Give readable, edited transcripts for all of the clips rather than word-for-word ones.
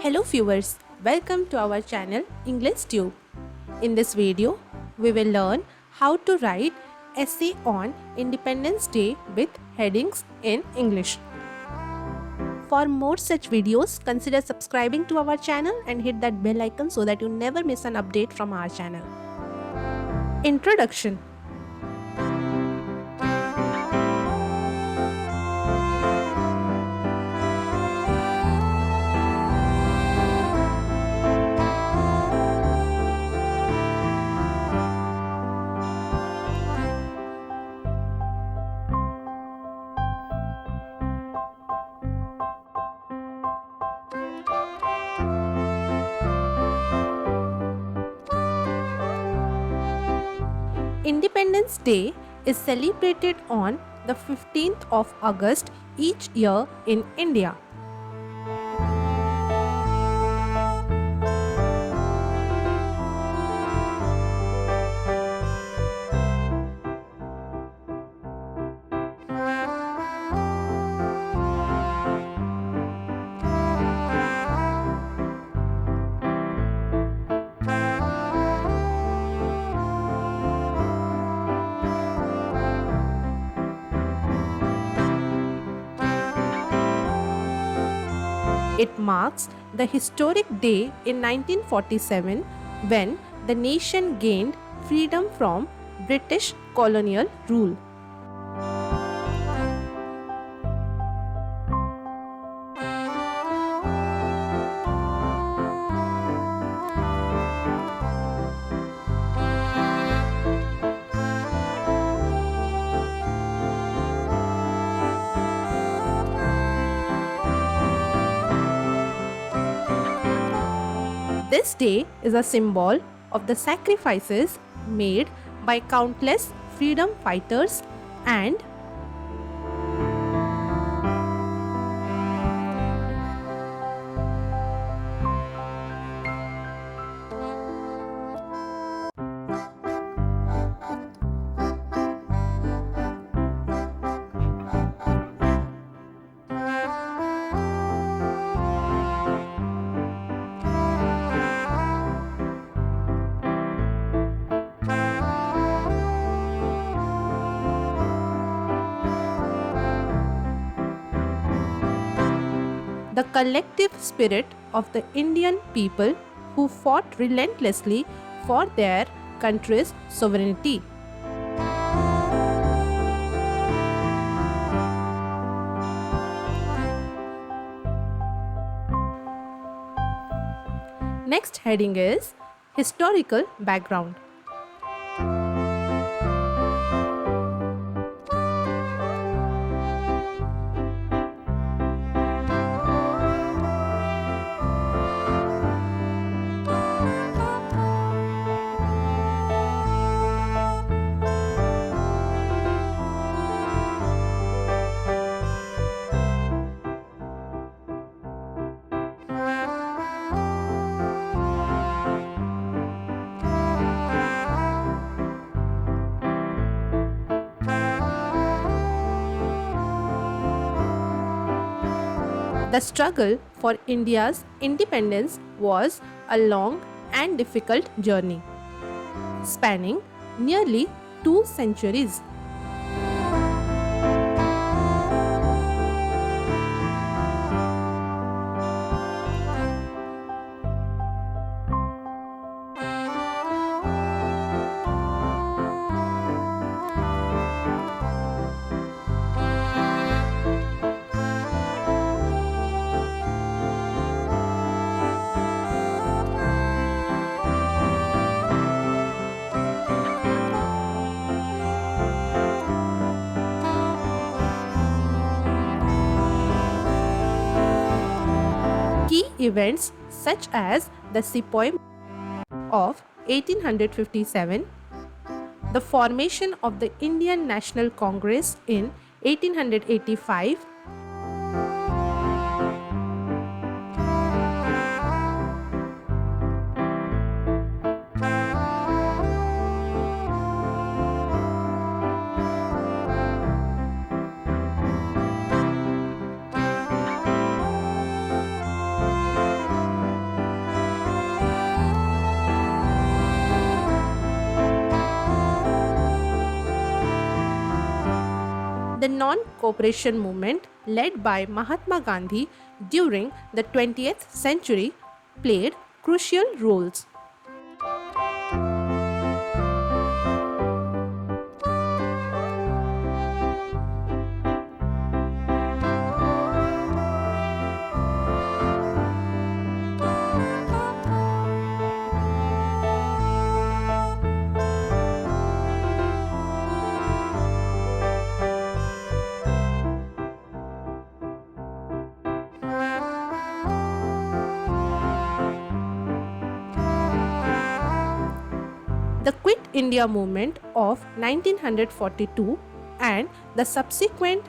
Hello viewers, welcome to our channel English Tube. In this video, we will learn how to write essay on Independence Day with headings in English. For more such videos, consider subscribing to our channel and hit that bell icon so that you never miss an update from our channel. Introduction. Independence Day is celebrated on the 15th of August each year in India. It marks the historic day in 1947 when the nation gained freedom from British colonial rule. This day is a symbol of the sacrifices made by countless freedom fighters and the collective spirit of the Indian people who fought relentlessly for their country's sovereignty. Next heading is historical background. The struggle for India's independence was a long and difficult journey, spanning nearly 2 centuries. Key events such as the Sepoy of 1857, the formation of the Indian National Congress in 1885, The non-cooperation movement led by Mahatma Gandhi during the 20th century played crucial roles. The Quit India movement of 1942 and the subsequent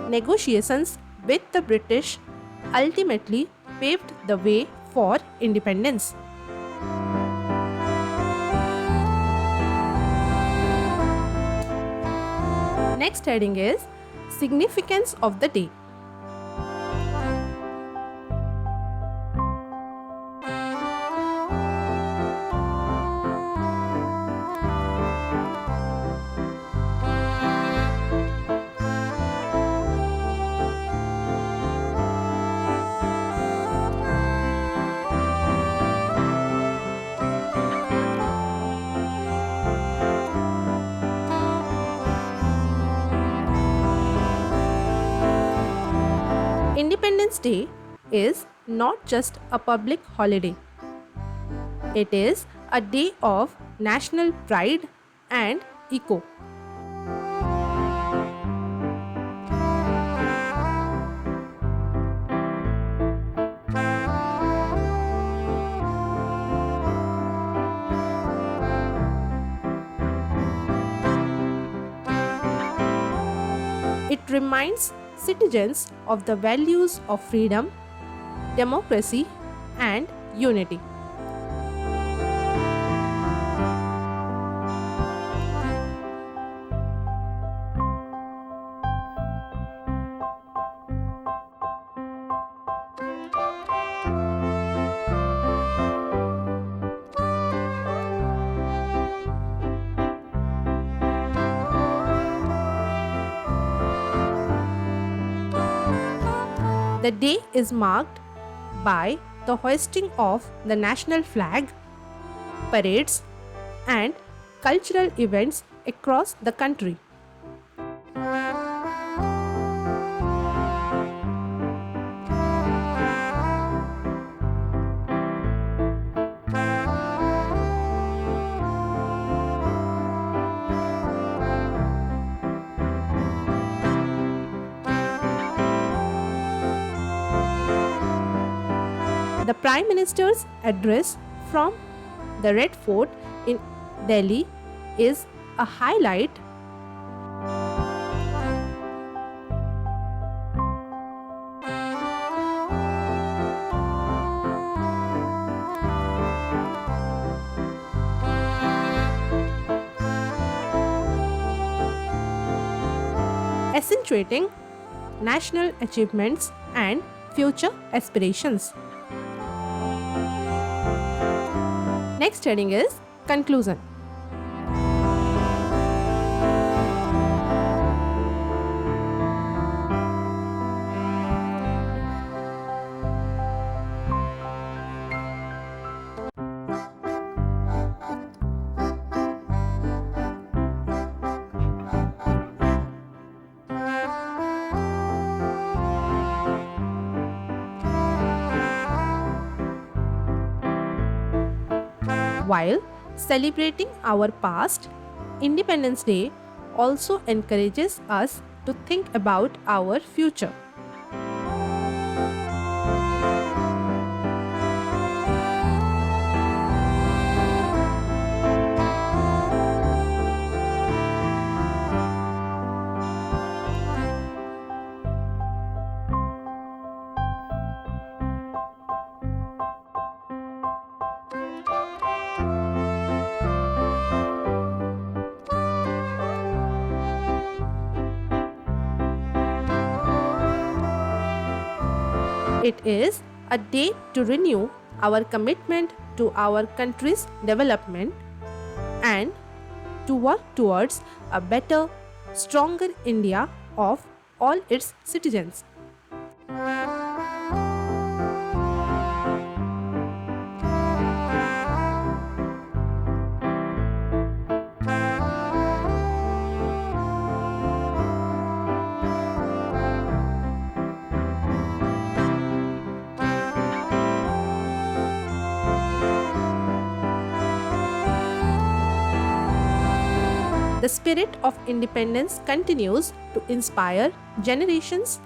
negotiations with the British ultimately paved the way for independence. Next heading is Significance of the Day. Independence Day is not just a public holiday. It is a day of national pride and echo. It reminds citizens of the values of freedom, democracy, and unity. The day is marked by the hoisting of the national flag, parades, and cultural events across the country. The Prime Minister's address from the Red Fort in Delhi is a highlight. Accentuating national achievements and future aspirations. Next heading is Conclusion. While celebrating our past, Independence Day also encourages us to think about our future. It is a day to renew our commitment to our country's development and to work towards a better, stronger India of all its citizens. The spirit of independence continues to inspire generations.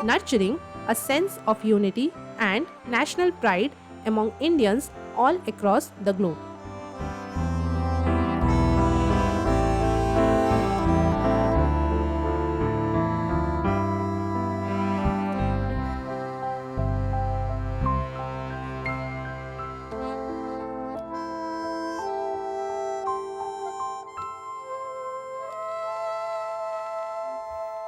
Nurturing a sense of unity and national pride among Indians all across the globe.